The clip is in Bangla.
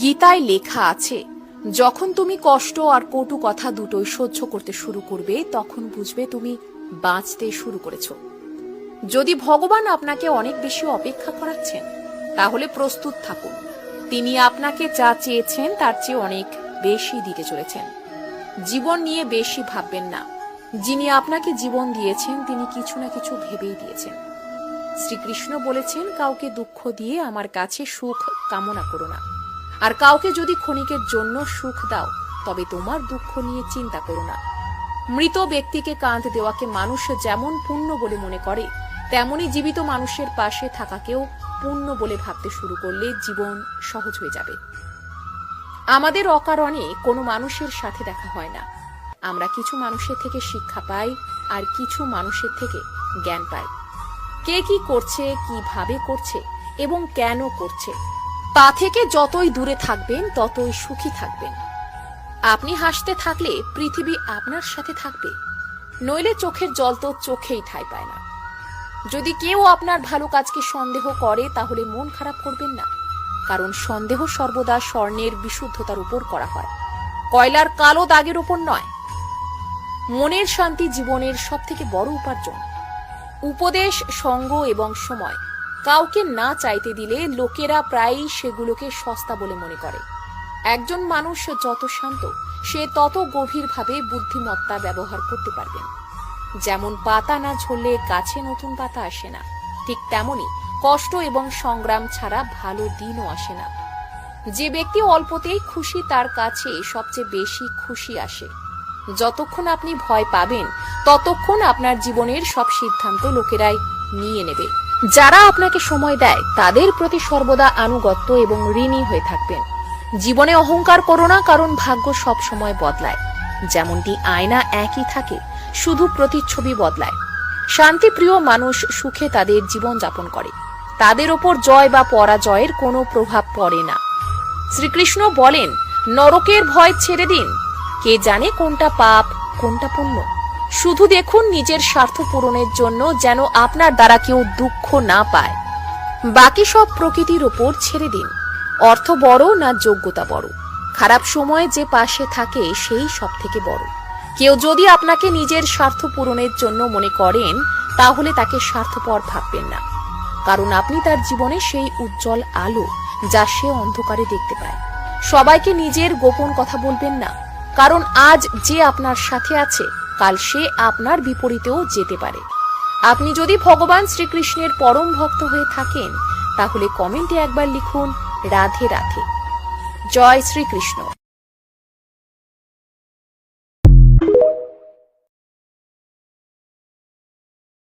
গীতায় লেখা আছে, যখন তুমি কষ্ট আর কটু কথা দুটোই সহ্য করতে শুরু করবে তখন বুঝবে তুমি বাঁচতে শুরু করেছো। যদি ভগবান আপনাকে অনেক বেশি অপেক্ষা করাচ্ছেন তাহলে প্রস্তুত থাকুন, তিনি আপনাকে যা চেয়েছেন তার চেয়ে অনেক বেশি দিতে চলেছেন। জীবন নিয়ে বেশি ভাববেন না, যিনি আপনাকে জীবন দিয়েছেন তিনি কিছু না কিছু ভেবেই দিয়েছেন। শ্রীকৃষ্ণ বলেছেন, কাউকে দুঃখ দিয়ে আমার কাছে সুখ কামনা করো না, আর কাউকে যদি ক্ষণিকের জন্য সুখ দাও তবে তোমার দুঃখ নিয়ে চিন্তা করো না। মৃত ব্যক্তিকে কাঁধ দেওয়াকে মানুষ যেমন পুণ্য বলে মনে করে, তেমনি জীবিত মানুষের পাশে থাকাকেও পুণ্য বলে ভাবতে শুরু করলে জীবন সহজ হয়ে যাবে। আমাদের অকারণে কোনো মানুষের সাথে দেখা হয় না। আমরা কিছু মানুষের থেকে শিক্ষা পাই আর কিছু মানুষের থেকে জ্ঞান পাই। কে কি করছে, কিভাবে করছে এবং কেন করছে তা থেকে যতই দূরে থাকবেন ততই সুখী থাকবেন। আপনি হাসতে থাকলে পৃথিবী আপনার সাথে থাকবে, নইলে চোখের জল তো চোখেই ঠাঁই পায় না। যদি কেউ আপনার ভালো কাজকে সন্দেহ করে তাহলে মন খারাপ করবেন না, কারণ সন্দেহ সর্বদা স্বর্ণের বিশুদ্ধতার উপর করা হয়, কয়লার কালো দাগের উপর নয়। মনের শান্তি জীবনের সবথেকে বড় উপার্জন। উপদেশ, সঙ্গ এবং সময় কাউকে না চাইতে দিলে লোকেরা প্রায়ই সেগুলোকে সস্তা বলে মনে করে। একজন মানুষ যত শান্ত সে তত গভীরভাবে বুদ্ধিমত্তা ব্যবহার করতে পারবেন। যেমন পাতা না ঝরলে গাছে নতুন পাতা আসে না, ঠিক তেমনি কষ্ট এবং সংগ্রাম ছাড়া ভালো দিনও আসে না। যে ব্যক্তি অল্পতেই খুশি তার কাছে সবচেয়ে বেশি খুশি আসে। যতক্ষণ আপনি ভয় পাবেন ততক্ষণ আপনার জীবনের সব সিদ্ধান্ত লোকেরাই নিয়ে নেবে। যারা আপনাকে সময় দেয় তাদের প্রতি সর্বদা আনুগত্য এবং ঋণী হয়ে থাকবেন। জীবনে অহংকার করো না, কারণ ভাগ্য সব সময় বদলায়। যেমনটি আয়না একই থাকে, শুধু প্রতিচ্ছবি বদলায়। শান্তিপ্রিয় মানুষ সুখে তাদের জীবন যাপন করে, তাদের ওপর জয় বা পরাজয়ের কোনো প্রভাব পড়ে না। শ্রীকৃষ্ণ বলেন, নরকের ভয় ছেড়ে দিন, কে জানে কোনটা পাপ কোনটা পুণ্য। শুধু দেখুন নিজের স্বার্থ পূরণের জন্য যেন আপনার দ্বারা কেউ দুঃখ না পায়। বাকি সব প্রকৃতির ওপর ছেড়ে দিন। অর্থ বড় না যোগ্যতা বড়, খারাপ সময়ে যে পাশে থাকে সেই সব থেকে বড়। কেউ যদি আপনাকে নিজের স্বার্থ পূরণের জন্য মনে করেন তাহলে তাকে স্বার্থপর ভাববেন না, কারণ আপনি তার জীবনে সেই উজ্জ্বল আলো যা সে অন্ধকারে দেখতে পায়। সবাইকে নিজের গোপন কথা বলবেন না, কারণ আজ যে আপনার সাথে আছে কাল সে আপনার বিপরীতেও যেতে পারে। আপনি যদি ভগবান শ্রীকৃষ্ণের পরম ভক্ত হয়ে থাকেন তাহলে কমেন্টে একবার লিখুন, রাধে রাধে। জয় শ্রীকৃষ্ণ।